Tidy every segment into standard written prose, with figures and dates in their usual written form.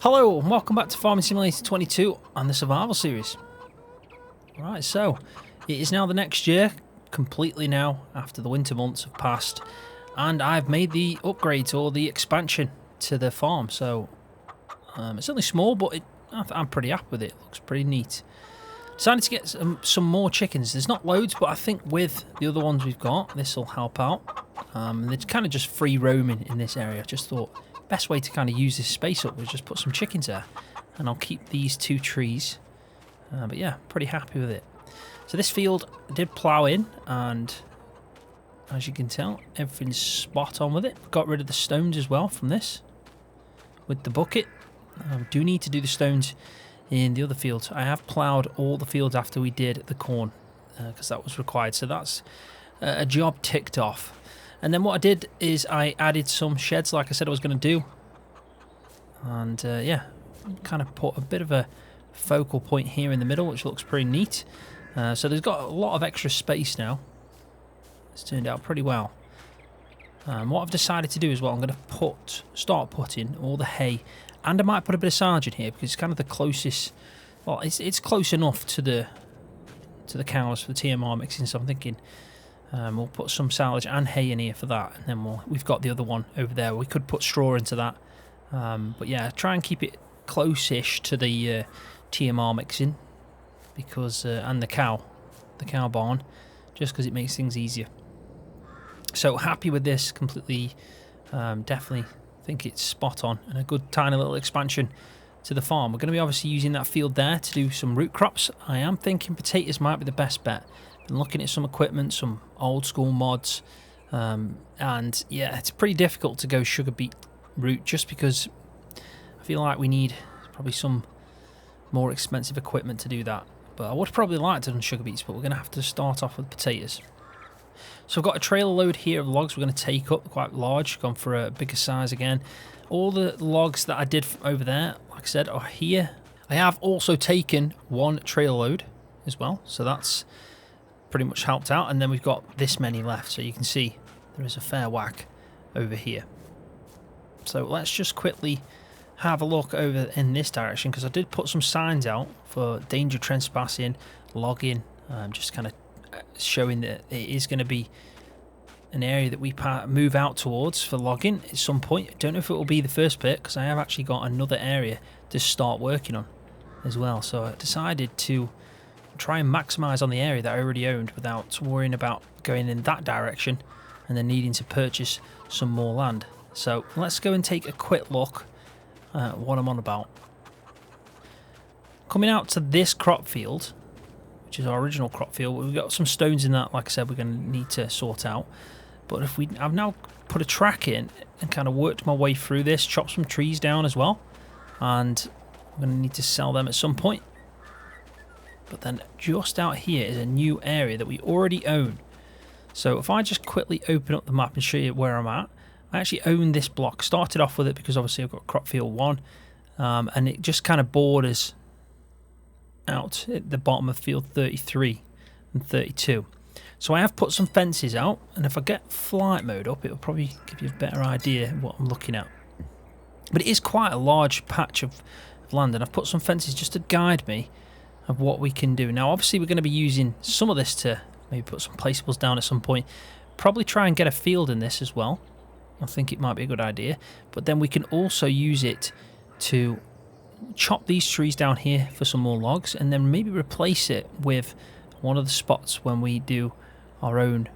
Hello and welcome back to Farming Simulator 22 and the Survival Series. Right, so it is now the next year, completely now, after the winter months have passed, and I've made the upgrades or the expansion to the farm. So it's only small, but I'm pretty happy with it. It looks pretty neat. Decided to get some more chickens. There's not loads, but I think with the other ones we've got, this will help out. They're kind of just free roaming in this area. I just thought best way to kind of use this space up was just put some chickens there, and I'll keep these two trees. But yeah, pretty happy with it. So this field I did plough in, and as you can tell, everything's spot on with it. Got rid of the stones as well from this with the bucket. Do need to do the stones in the other fields. I have ploughed all the fields after we did the corn because that was required. So that's a job ticked off. And then what I did is I added some sheds like I said I was going to do. And yeah, kind of put a bit of a focal point here in the middle, which looks pretty neat. So there's got a lot of extra space now. It's turned out pretty well. What I've decided to do is, well, I'm going to start putting all the hay, and I might put a bit of silage in here because it's kind of the closest. Well, it's close enough to the cows for the TMR mixing. So I'm thinking we'll put some silage and hay in here for that, and then we've got the other one over there. We could put straw into that, but yeah, try and keep it close-ish to the TMR mixing because and the cow barn, just because it makes things easier. So happy with this completely. Definitely think it's spot on and a good tiny little expansion to the farm. We're going to be obviously using that field there to do some root crops. I am thinking potatoes might be the best bet. Been looking at some equipment, some old school mods, and yeah, it's pretty difficult to go sugar beet route just because I feel like we need probably some more expensive equipment to do that. But I would probably like to do sugar beets, but we're going to have to start off with potatoes. So I've got a trailer load here of logs we're going to take up, quite large, gone for a bigger size again. All the logs that I did over there, like I said, are here. I have also taken one trailer load as well, so that's pretty much helped out. And then we've got this many left, so you can see there is a fair whack over here. So let's just quickly have a look over in this direction, because I did put some signs out for danger trespassing, logging, just kind of showing that it is going to be an area that we move out towards for logging at some point. I don't know if it will be the first bit, because I have actually got another area to start working on as well. So I decided to try and maximise on the area that I already owned without worrying about going in that direction and then needing to purchase some more land. So let's go and take a quick look at what I'm on about. Coming out to this crop field, which is our original crop field, we've got some stones in that, like I said, we're going to need to sort out. But I've now put a track in and kind of worked my way through this, chopped some trees down as well, and I'm going to need to sell them at some point. But then just out here is a new area that we already own. So if I just quickly open up the map and show you where I'm at, I actually own this block. Started off with it because obviously I've got crop field 1, and it just kind of borders out at the bottom of field 33 and 32. So I have put some fences out, and if I get flight mode up, it'll probably give you a better idea of what I'm looking at. But it is quite a large patch of land, and I've put some fences just to guide me of what we can do. Now obviously we're going to be using some of this to maybe put some placeables down at some point, probably try and get a field in this as well. I think it might be a good idea, but then we can also use it to chop these trees down here for some more logs, and then maybe replace it with one of the spots when we do our own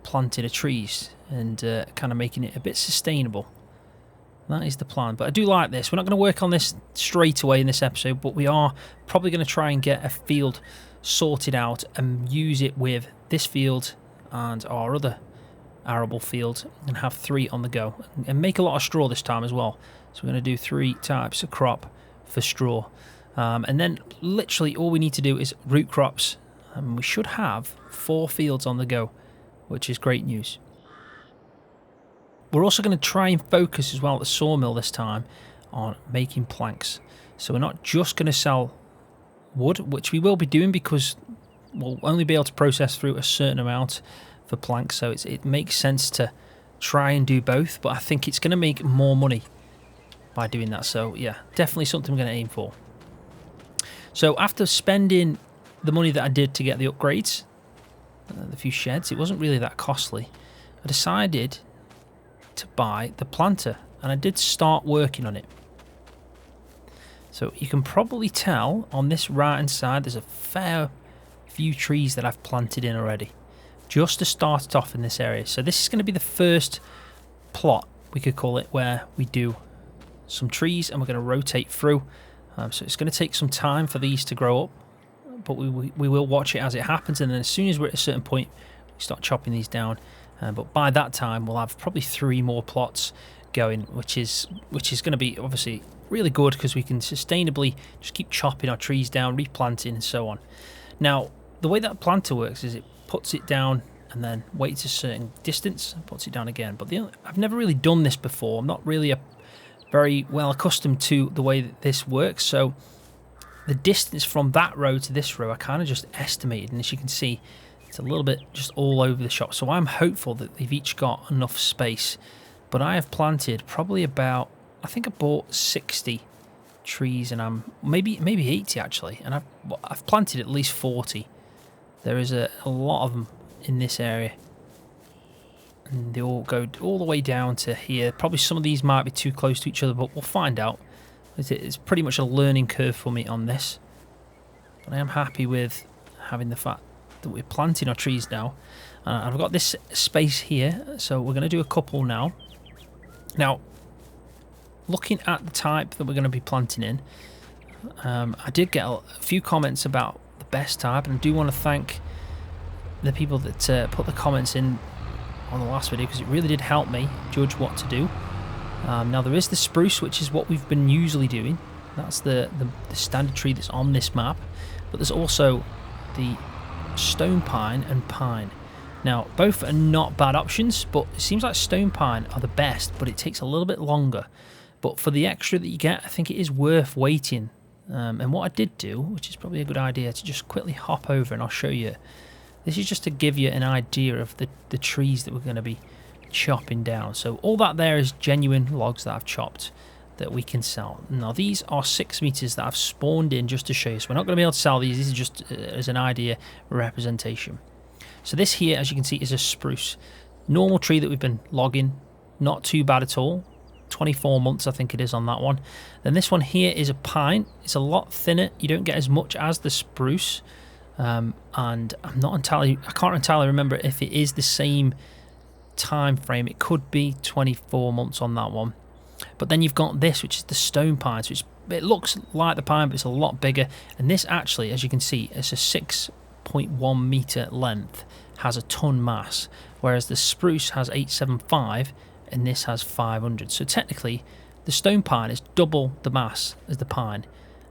planting of trees, and kind of making it a bit sustainable. That is the plan. But I do like this. We're not going to work on this straight away in this episode, but we are probably going to try and get a field sorted out and use it with this field and our other arable field, and have 3 on the go, and make a lot of straw this time as well. So we're going to do 3 types of crop for straw, and then literally all we need to do is root crops, and we should have 4 fields on the go, which is great news. We're also going to try and focus as well at the sawmill this time on making planks. So we're not just going to sell wood, which we will be doing because we'll only be able to process through a certain amount for planks, so it makes sense to try and do both, but I think it's going to make more money by doing that. So yeah, definitely something I'm going to aim for. So after spending the money that I did to get the upgrades, the few sheds, it wasn't really that costly. I decided to buy the planter, and I did start working on it. So you can probably tell on this right hand side there's a fair few trees that I've planted in already, just to start it off in this area. So this is going to be the first plot, we could call it, where we do some trees and we're going to rotate through. So it's going to take some time for these to grow up, but we will watch it as it happens, and then as soon as we're at a certain point we start chopping these down. But by that time we'll have probably 3 more plots going, which is going to be obviously really good, because we can sustainably just keep chopping our trees down, replanting and so on. Now the way that planter works is it puts it down and then waits a certain distance and puts it down again. But I've never really done this before. I'm not really very well accustomed to the way that this works. So the distance from that row to this row I kind of just estimated, and as you can see it's a little bit just all over the shop. So I'm hopeful that they've each got enough space. But I have planted probably about, I think I bought 60 trees, and I'm maybe 80 actually, and I've planted at least 40. There is a lot of them in this area, and they all go all the way down to here. Probably some of these might be too close to each other, but we'll find out. It's pretty much a learning curve for me on this, but I am happy with having the fact that we're planting our trees now. I've got this space here, so we're going to do a couple now. Now, looking at the type that we're going to be planting in, I did get a few comments about the best type, and I do want to thank the people that put the comments in on the last video, because it really did help me judge what to do. Now there is the spruce, which is what we've been usually doing. That's the standard tree that's on this map, but there's also the stone pine and pine. Now both are not bad options, but it seems like stone pine are the best, but it takes a little bit longer. But for the extra that you get, I think it is worth waiting. And what I did do, which is probably a good idea, to just quickly hop over and I'll show you. This is just to give you an idea of the trees that we're going to be chopping down. So all that there is genuine logs that I've chopped that we can sell. Now these are 6 meters that I've spawned in just to show you. So we're not going to be able to sell these. This is just as an idea representation. So this here, as you can see, is a spruce. Normal tree that we've been logging. Not too bad at all. 24 months I think it is on that one. Then this one here is a pine. It's a lot thinner. You don't get as much as the spruce. And I can't entirely remember if it is the same time frame. It could be 24 months on that one. But then you've got this, which is the stone pine, which it looks like the pine, but it's a lot bigger. And this actually, as you can see, it's a 6.1 meter length, has a ton mass, whereas the spruce has 875 and this has 500. So technically the stone pine is double the mass as the pine.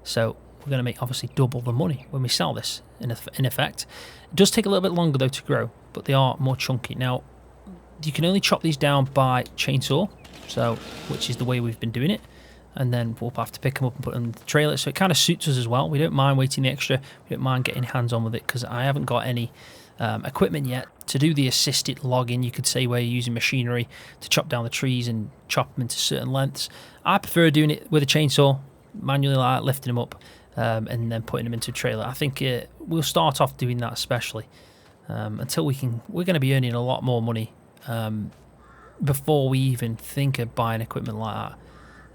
So we're going to make obviously double the money when we sell this in effect. It does take a little bit longer though to grow, but they are more chunky. Now you can only chop these down by chainsaw, so which is the way we've been doing it, and then we'll have to pick them up and put them in the trailer. So it kind of suits us as well. We don't mind waiting the extra, we don't mind getting hands on with it, because I haven't got any equipment yet to do the assisted logging, you could say, where you're using machinery to chop down the trees and chop them into certain lengths. I prefer doing it with a chainsaw, manually, like lifting them up and then putting them into a trailer. I think we'll start off doing that, especially until we're going to be earning a lot more money before we even think of buying equipment like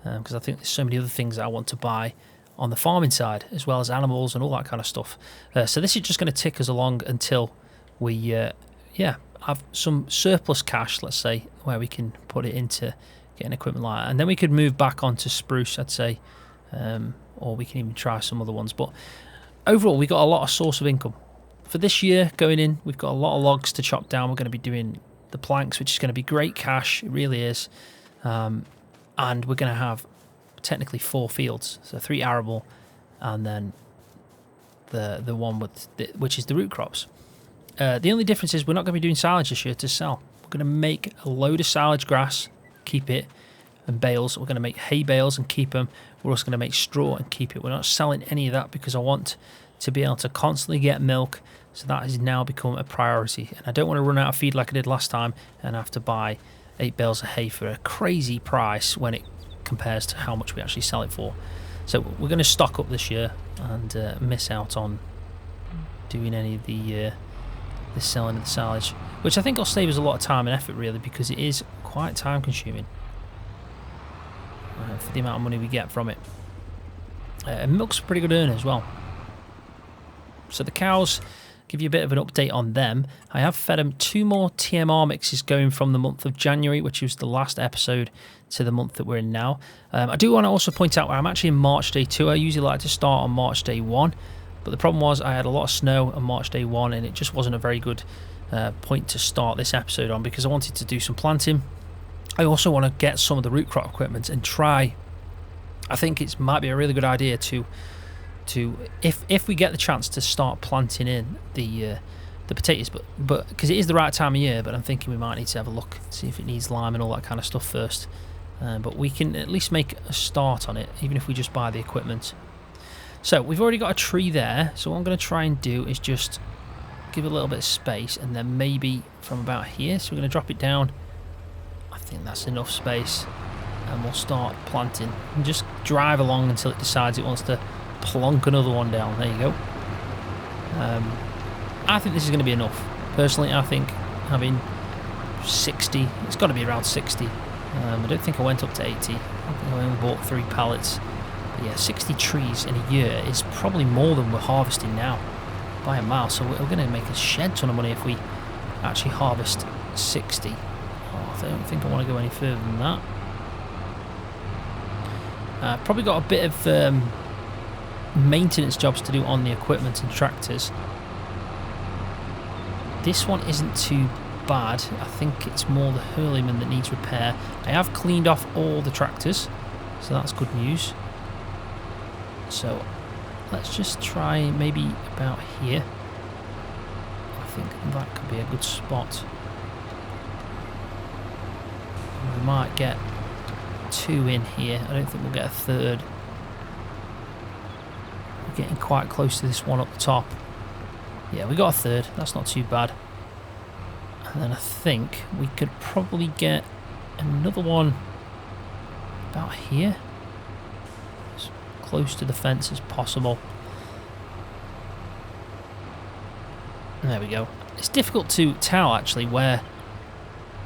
that, because I think there's so many other things that I want to buy on the farming side, as well as animals and all that kind of stuff. So this is just going to tick us along until we have some surplus cash, let's say, where we can put it into getting equipment like that, and then we could move back onto spruce, I'd say, or we can even try some other ones. But overall, we got a lot of source of income for this year going in. We've got a lot of logs to chop down. We're going to be doing the planks, which is going to be great cash, it really is. And we're going to have technically 4 fields, so 3 arable and then the one with which is the root crops. The only difference is we're not going to be doing silage this year to sell. We're going to make a load of silage grass, keep it, and bales. We're going to make hay bales and keep them. We're also going to make straw and keep it. We're not selling any of that because I want to be able to constantly get milk, so that has now become a priority, and I don't want to run out of feed like I did last time and have to buy 8 bales of hay for a crazy price when it compares to how much we actually sell it for. So we're going to stock up this year and miss out on doing any of the selling of the silage, which I think will save us a lot of time and effort really, because it is quite time consuming for the amount of money we get from it. Milk's a pretty good earner as well. So the cows, give you a bit of an update on them. I have fed them 2 more TMR mixes going from the month of January, which was the last episode, to the month that we're in now. I do want to also point out I'm actually in March day 2. I usually like to start on March day 1, but the problem was I had a lot of snow on March day 1 and it just wasn't a very good point to start this episode on, because I wanted to do some planting. I also want to get some of the root crop equipment and try. I think it might be a really good idea to if we get the chance to start planting in the potatoes, but because it is the right time of year, but I'm thinking we might need to have a look, see if it needs lime and all that kind of stuff first. But we can at least make a start on it, even if we just buy the equipment. So we've already got a tree there, so what I'm going to try and do is just give it a little bit of space, and then maybe from about here, so we're going to drop it down. I think that's enough space, and we'll start planting and just drive along until it decides it wants to plonk another one down. There you go. I think this is going to be enough. Personally, I think having 60, it's got to be around 60. I don't think I went up to 80. I think I only bought 3 pallets. But yeah, 60 trees in a year is probably more than we're harvesting now by a mile. So we're going to make a shed ton of money if we actually harvest 60. Oh, I don't think I want to go any further than that. Probably got a bit of maintenance jobs to do on the equipment and tractors. This one isn't too bad. I think it's more the hurleyman that needs repair. I have cleaned off all the tractors, so that's good news. So let's just try maybe about here. I think that could be a good spot. We might get 2 in here. I don't think we'll get a third. We're getting quite close to this one up the top. Yeah, we got a third. That's not too bad. And then I think we could probably get another one about here, as close to the fence as possible. There we go. It's difficult to tell actually where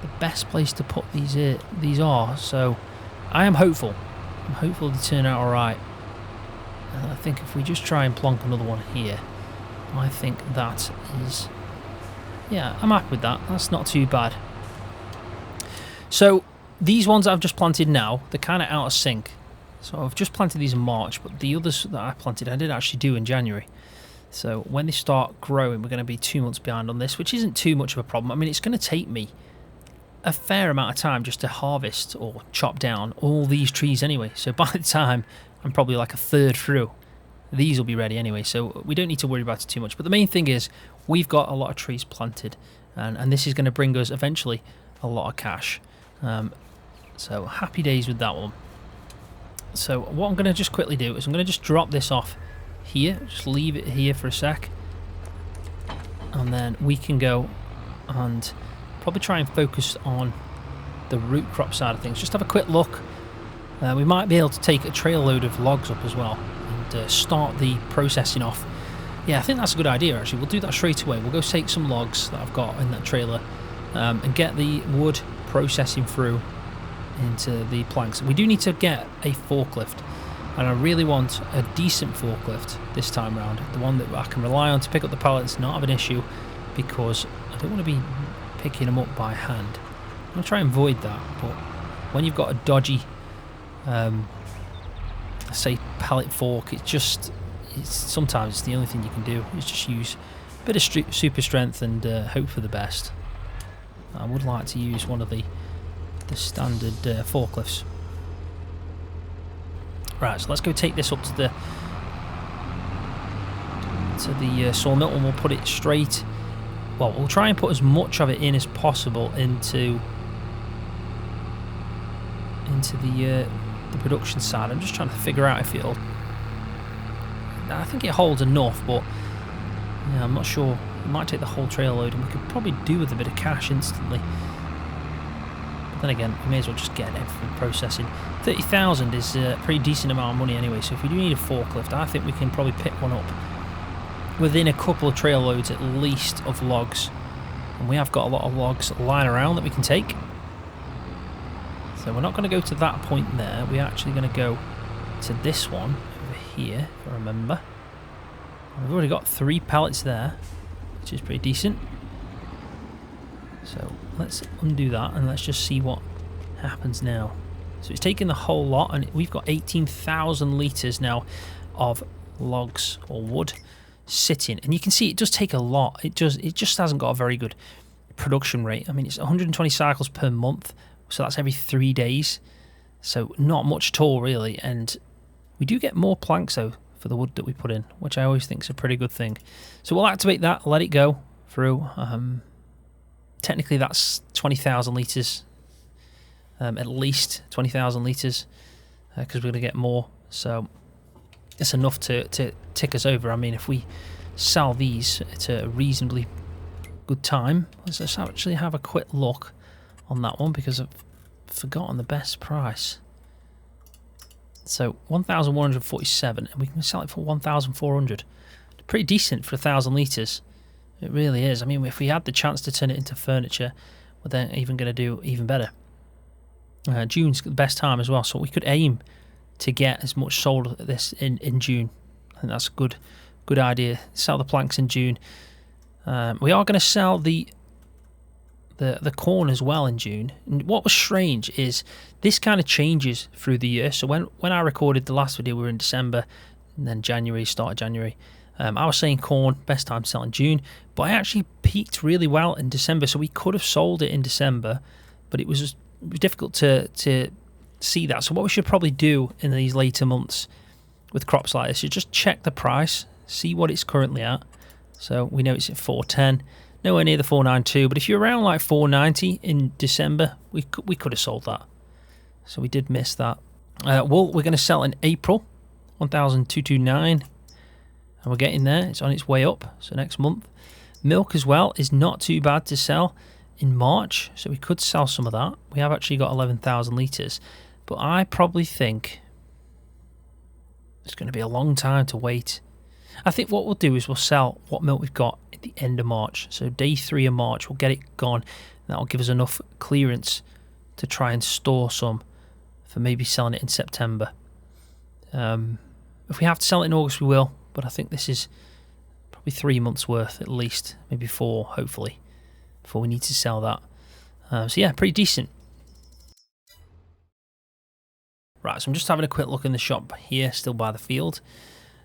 the best place to put these are, so I am hopeful. I'm hopeful they turn out alright. And I think if we just try and plonk another one here, I think that is, yeah, I'm happy with that. That's not too bad. So these ones I've just planted now, they're kind of out of sync. So I've just planted these in March, but the others that I planted I did actually do in January. So when they start growing, we're going to be 2 months behind on this, which isn't too much of a problem. I mean, it's going to take me a fair amount of time just to harvest or chop down all these trees anyway. So by the time I'm probably like a third through, these will be ready anyway, so we don't need to worry about it too much. But the main thing is we've got a lot of trees planted, and this is going to bring us eventually a lot of cash. So happy days with that one. So what I'm going to just quickly do is I'm going to just drop this off here, just leave it here for a sec, and then we can go and probably try and focus on the root crop side of things. Just have a quick look. We might be able to take a trail load of logs up as well and start the processing off. Yeah, I think that's a good idea actually. We'll do that straight away. We'll go take some logs that I've got in that trailer and get the wood processing through into the planks. We do need to get a forklift, and I really want a decent forklift this time round. The one that I can rely on to pick up the pallets, not have an issue, because I don't want to be picking them up by hand. I'm going to try and avoid that, but when you've got a dodgy say pallet fork, it's sometimes it's the only thing you can do is just use a bit of super strength and hope for the best. I would like to use one of the standard forklifts. Right, so let's go take this up to the sawmill, and we'll put it straight. Well, we'll try and put as much of it in as possible into the production side. I'm just trying to figure out if it'll. I think it holds enough, but yeah, I'm not sure. It might take the whole trail load, and we could probably do with a bit of cash instantly. But Then again, we may as well just get everything processing. 30,000 is a pretty decent amount of money anyway, so if we do need a forklift, I think we can probably pick one up within a couple of trail loads at least of logs. And we have got a lot of logs lying around that we can take. So we're not going to go to that point there. We're actually going to go to this one over here, if I remember. We've already got 3 pallets there, which is pretty decent. So let's undo that and let's just see what happens now. So it's taken the whole lot, and we've got 18,000 litres now of logs or wood sitting, and you can see it does take a lot. It just hasn't got a very good production rate. I mean, it's 120 cycles per month, so that's every 3 days, so not much at all really. And we do get more planks though for the wood that we put in, which I always think is a pretty good thing. So we'll activate that, let it go through. Technically that's 20,000 litres, at least 20,000 litres, because we're going to get more, so it's enough to tick us over. I mean, if we sell these at a reasonably good time, let's actually have a quick look on that one, because I've forgotten the best price. So 1,147, and we can sell it for 1,400. Pretty decent for 1,000 litres. It really is. I mean, if we had the chance to turn it into furniture, we're then even going to do even better. June's the best time as well, so we could aim to get as much sold of this in June. I think that's a good idea. Sell the planks in June. We are going to sell the corn as well in June. And what was strange is this kind of changes through the year. So when I recorded the last video, we were in December, and then January, start of January. I was saying corn, best time to sell in June, but I actually peaked really well in December, so we could have sold it in December, but it was difficult to see that. So what we should probably do in these later months with crops like this is just check the price, see what it's currently at. So we know it's at 410, nowhere near the 492, but if you're around like 490 in December, we could have sold that. So we did miss that. Wool we're going to sell in April, 1,229. And we're getting there. It's on its way up, so next month. Milk as well is not too bad to sell in March, so we could sell some of that. We have actually got 11,000 litres, but I probably think it's going to be a long time to wait. I think what we'll do is we'll sell what milk we've got at the end of March. So day 3 of March, we'll get it gone. That'll give us enough clearance to try and store some for maybe selling it in September. If we have to sell it in August, we will. But I think this is probably 3 months worth at least, maybe 4 hopefully, before we need to sell that. So yeah, pretty decent. Right, so I'm just having a quick look in the shop here, still by the field.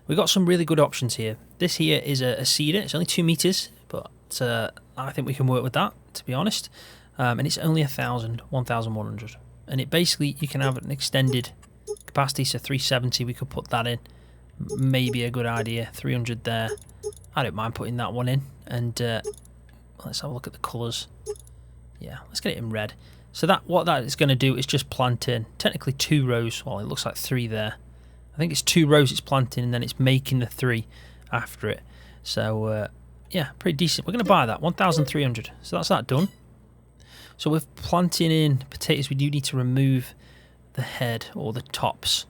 We've got some really good options here. This here is a cedar. It's only 2 meters, but I think we can work with that, to be honest. And it's only 1,100. And it basically, you can have an extended capacity, so 370, we could put that in. Maybe a good idea. 300 there. I don't mind putting that one in. And let's have a look at the colours. Yeah, let's get it in red. So what that is going to do is just plant in technically 2 rows. Well, it looks like 3 there. I think it's 2 rows it's planting, and then it's making the 3 after it. So yeah, pretty decent. We're going to buy that 1,300. So that's that done. So with planting in potatoes, we do need to remove the head or the tops.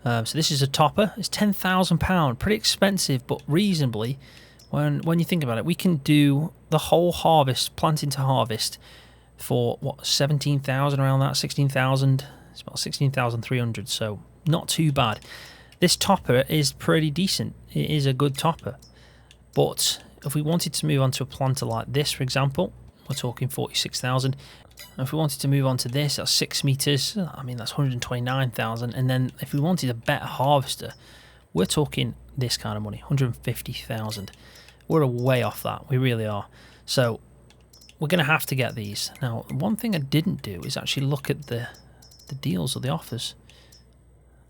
So this is a topper. It's £10,000. Pretty expensive, but reasonably, when you think about it, we can do the whole harvest, planting to harvest, for what, 17,000 around that, 16,000. It's about 16,300. So not too bad. This topper is pretty decent. It is a good topper. But if we wanted to move on to a planter like this, for example, we're talking 46,000. And if we wanted to move on to this, that's 6 meters. I mean, that's 129,000. And then if we wanted a better harvester, we're talking this kind of money, 150,000. We're way off that. We really are. So we're going to have to get these. Now, one thing I didn't do is actually look at the deals or the offers.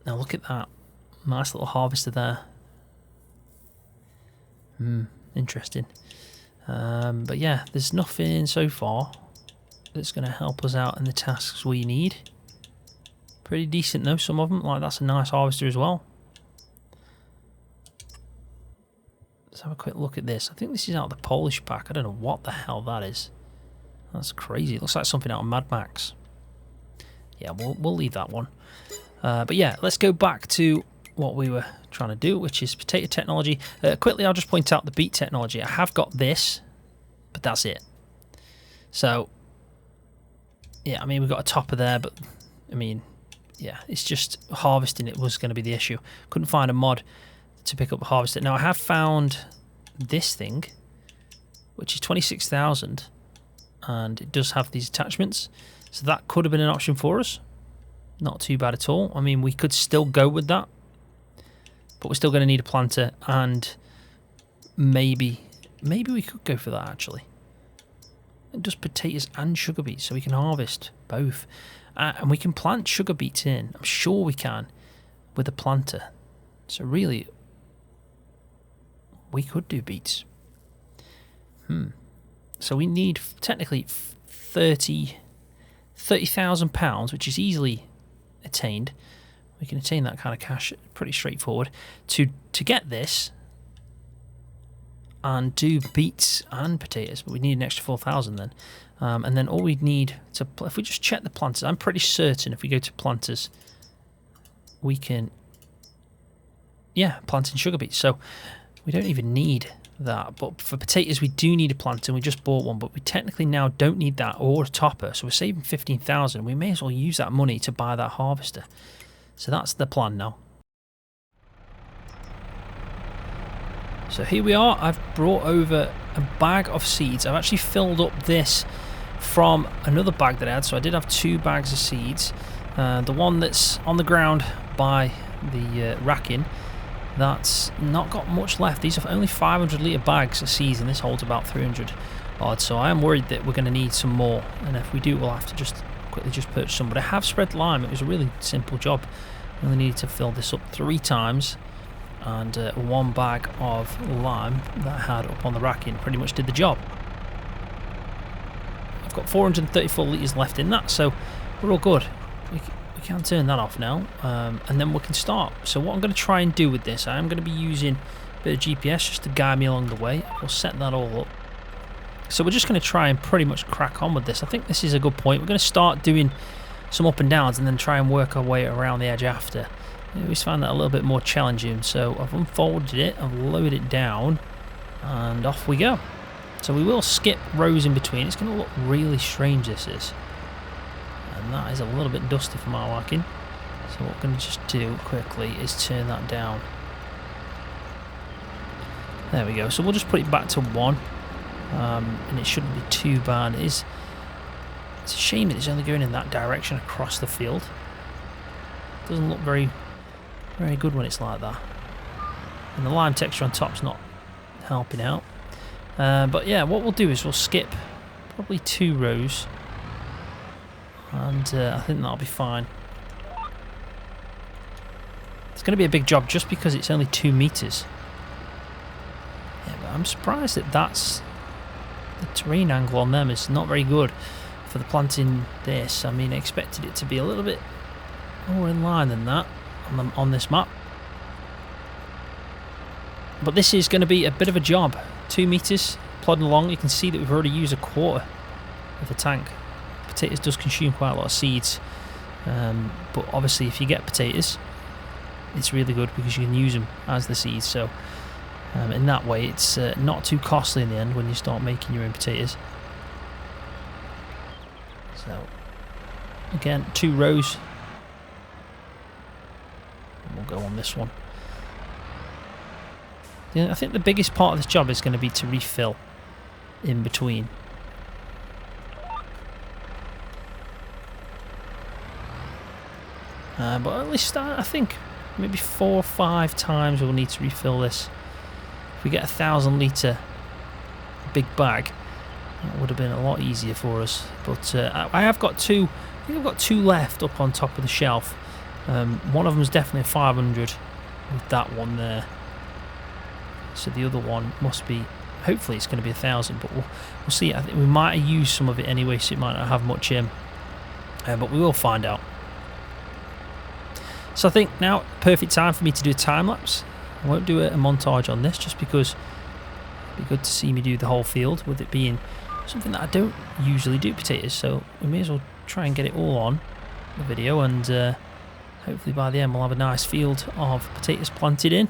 Now look at that. Nice little harvester there. Interesting. But yeah, there's nothing so far that's going to help us out in the tasks we need. Pretty decent though, some of them. Like, that's a nice harvester as well. Let's have a quick look at this. I think this is out of the Polish pack. I don't know what the hell that is. That's crazy. It looks like something out of Mad Max. Yeah, we'll leave that one. But yeah, let's go back to what we were trying to do, which is potato technology. Quickly, I'll just point out the beet technology. I have got this, but that's it. So, yeah, I mean, we've got a topper there, but, I mean, yeah, it's just harvesting it was going to be the issue. Couldn't find a mod to pick up the harvester. Now, I have found this thing, which is 26,000, and it does have these attachments. So that could have been an option for us. Not too bad at all. I mean, we could still go with that, but we're still going to need a planter, and maybe we could go for that, actually. It does potatoes and sugar beets, so we can harvest both. And we can plant sugar beets in. I'm sure we can with a planter. So really, we could do beets. So we need technically £30,000, which is easily attained. We can attain that kind of cash pretty straightforward to get this and do beets and potatoes. But we need an extra 4,000 then. And then all we need to, if we just check the planters, I'm pretty certain if we go to planters, we can, yeah, planting sugar beets. So we don't even need that. But for potatoes, we do need a planter, and we just bought one. But we technically now don't need that or a topper. So we're saving 15,000. We may as well use that money to buy that harvester. So that's the plan now. So here we are. I've brought over a bag of seeds. I've actually filled up this from another bag that I had. So I did have 2 bags of seeds. The one that's on the ground by the racking, that's not got much left. These are only 500 litre bags of seeds, and this holds about 300 odd. So I am worried that we're going to need some more. And if we do, we'll have to just quickly purchase some. But I have spread lime. It was a really simple job. I only needed to fill this up 3 times. And 1 bag of lime that I had up on the racking pretty much did the job. I've got 434 litres left in that, so we're all good. We can turn that off now, and then we can start. So what I'm going to try and do with this, I am going to be using a bit of GPS just to guide me along the way. We'll set that all up. So we're just going to try and pretty much crack on with this. I think this is a good point. We're going to start doing some up and downs and then try and work our way around the edge after. I always find that a little bit more challenging, so I've unfolded it, I've lowered it down, and off we go. So we will skip rows in between. It's going to look really strange, this is. And that is a little bit dusty for my liking. So what we're going to just do quickly is turn that down. There we go. So we'll just put it back to 1, and it shouldn't be too bad. It's a shame that it's only going in that direction across the field. It doesn't look very good when it's like that, and the lime texture on top's not helping out. But yeah, what we'll do is we'll skip probably 2 rows, and I think that'll be fine. It's going to be a big job just because it's only 2 meters. Yeah, but I'm surprised that that's the terrain angle on them is not very good for the planting this. I mean, I expected it to be a little bit more in line than that on this map, but this is going to be a bit of a job. 2 meters plodding along. You can see that we've already used a quarter of the tank. Potatoes does consume quite a lot of seeds, but obviously if you get potatoes, it's really good because you can use them as the seeds. So in that way, it's not too costly in the end when you start making your own potatoes. So again, 2 rows. We'll go on this one. Yeah, I think the biggest part of this job is going to be to refill in between. But at least I think maybe 4 or 5 times we'll need to refill this. If we get 1,000 litre big bag, that would have been a lot easier for us. But I have got 2. I think I've got 2 left up on top of the shelf. One of them is definitely a 500 with that one there. So the other one must be, hopefully it's going to be 1,000, but we'll see. I think we might use some of it anyway, so it might not have much in. But we will find out. So I think now, perfect time for me to do a time lapse. I won't do a montage on this just because it'd be good to see me do the whole field, with it being something that I don't usually do, potatoes. So we may as well try and get it all on the video, and hopefully by the end we'll have a nice field of potatoes planted in.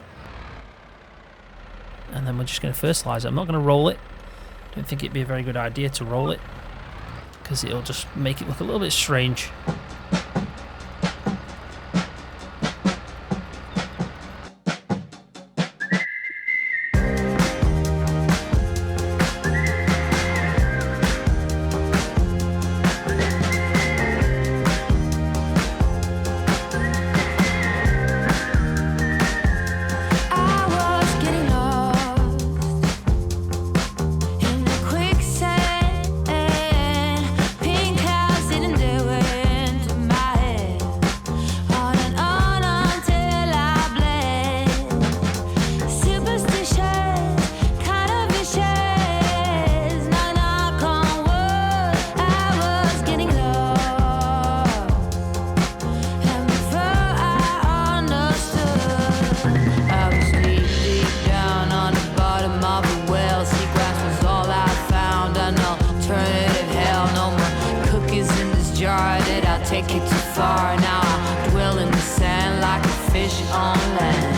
And then we're just going to fertilise it. I'm not going to roll it. Don't think it'd be a very good idea to roll it, because it'll just make it look a little bit strange. Take it too far, now I dwell in the sand like a fish on land.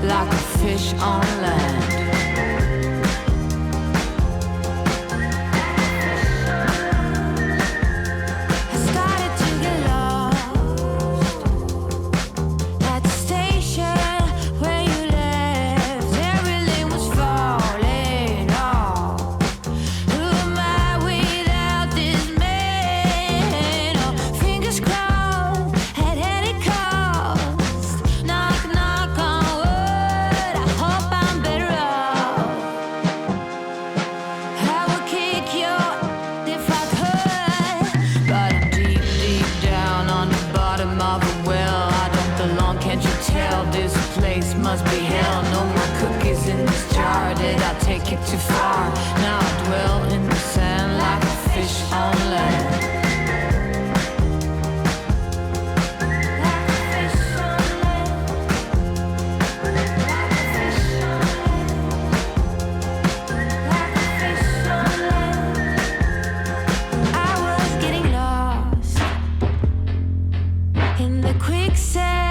Like a fish on land. I started to get lost at the station where you left. Everything was falling off. Must be hell, no more cookies in this jar. Did I take it too far? Now I dwell in the sand like a fish on land. Like a fish on land. Like a fish on land. Like a fish on land. I was getting lost in the quicksand.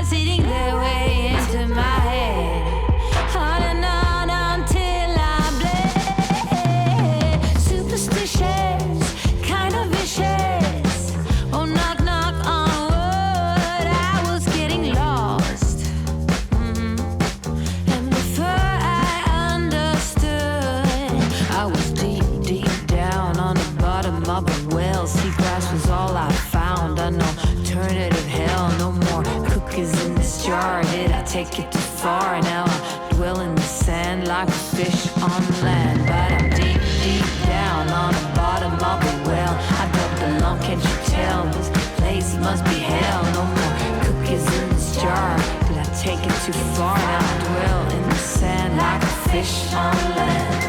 Sitting their way into my head, on and on until I bled. Superstitious, kind of vicious. Oh, knock, knock on wood. I was getting lost. And before I understood, I was deep, deep down on the bottom of a well. Seagrass was all I found. An alternative hell, no more cookies in this jar. Did I take it too far? Now I dwell in the sand like a fish on land. But I'm deep, deep down on the bottom of a well. I don't belong, can't you tell? This place must be hell. No more cookies in this jar. Did I take it too far? Now I dwell in the sand like a fish on land.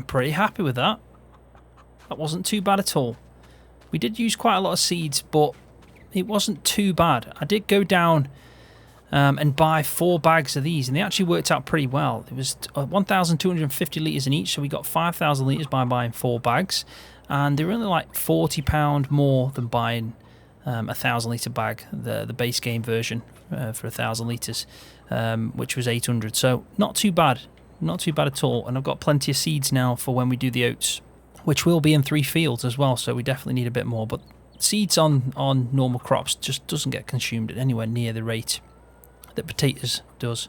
Pretty happy with that. That wasn't too bad at all. We did use quite a lot of seeds, but it wasn't too bad. I did go down and buy 4 bags of these, and they actually worked out pretty well. It was 1,250 litres in each, so we got 5,000 litres by buying 4 bags, and they were only like £40 more than buying a 1,000 litre bag, the base game version for 1,000 litres, which was 800. So not too bad. Not too bad at all, and I've got plenty of seeds now for when we do the oats, which will be in 3 fields as well, so we definitely need a bit more. But seeds on normal crops just doesn't get consumed at anywhere near the rate that potatoes does.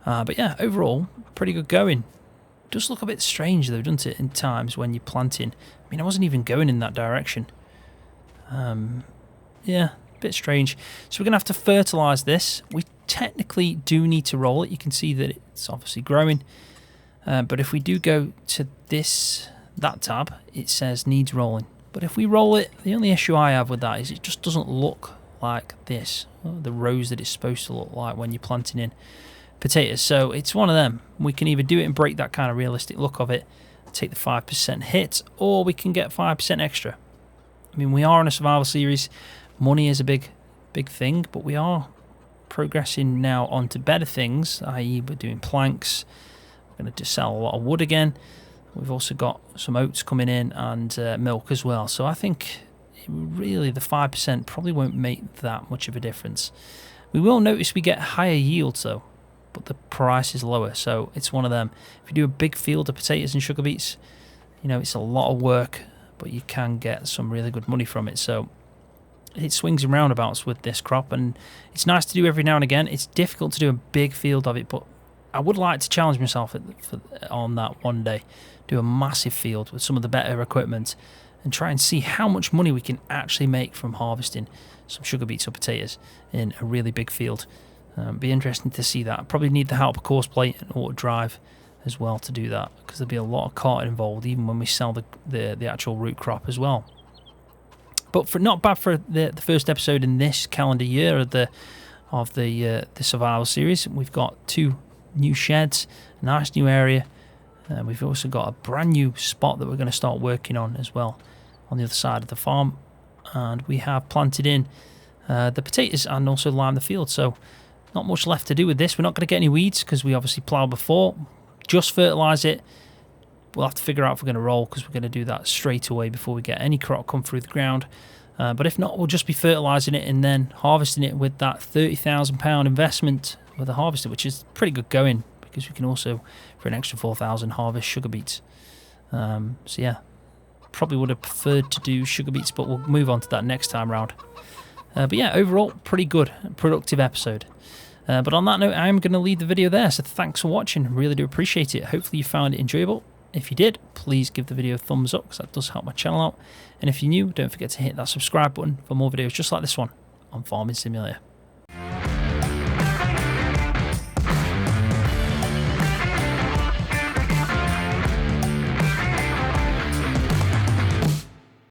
But yeah, overall, pretty good going. It does look a bit strange though, doesn't it, in times when you're planting. I mean, I wasn't even going in that direction. Yeah, a bit strange. So we're going to have to fertilise this. We technically do need to roll it. You can see that it's obviously growing, but if we do go to that tab, it says needs rolling. But if we roll it, the only issue I have with that is it just doesn't look like this, the rows that it's supposed to look like when you're planting in. potatoes. So it's one of them. We can either do it and break that kind of realistic look of it, take the 5% hit, or we can get 5% extra. I mean, we are on a survival series. Money is a big thing, but we are progressing now onto better things, i.e. we're doing planks. We're going to sell a lot of wood again. We've also got some oats coming in and milk as well. So I think really the 5% probably won't make that much of a difference. We will notice we get higher yields though, but the price is lower. So it's one of them. If you do a big field of potatoes and sugar beets, you know, it's a lot of work, but you can get some really good money from it. So it swings and roundabouts with this crop, and it's nice to do every now and again. It's difficult to do a big field of it, but I would like to challenge myself on that one day. Do a massive field with some of the better equipment and try and see how much money we can actually make from harvesting some sugar beets or potatoes in a really big field. Be interesting to see that. Probably need the help of course plate and auto drive as well to do that, because there'll be a lot of carting involved even when we sell the actual root crop as well. But for not bad for the first episode in this calendar year of the survival series. We've got 2 new sheds, a nice new area. We've also got a brand new spot that we're going to start working on as well on the other side of the farm, and we have planted in the potatoes and also limed the field. So not much left to do with this. We're not going to get any weeds because we obviously ploughed before. Just fertilise it. We'll have to figure out if we're going to roll, because we're going to do that straight away before we get any crop come through the ground. But if not, we'll just be fertilising it and then harvesting it with that £30,000 investment with a harvester, which is pretty good going, because we can also, for an extra 4,000, harvest sugar beets. So yeah, probably would have preferred to do sugar beets, but we'll move on to that next time round. But yeah, overall, pretty good, productive episode. But on that note, I'm going to leave the video there. So thanks for watching. Really do appreciate it. Hopefully you found it enjoyable. If you did, please give the video a thumbs up, because that does help my channel out. And if you're new, don't forget to hit that subscribe button for more videos just like this one on Farming Simulator.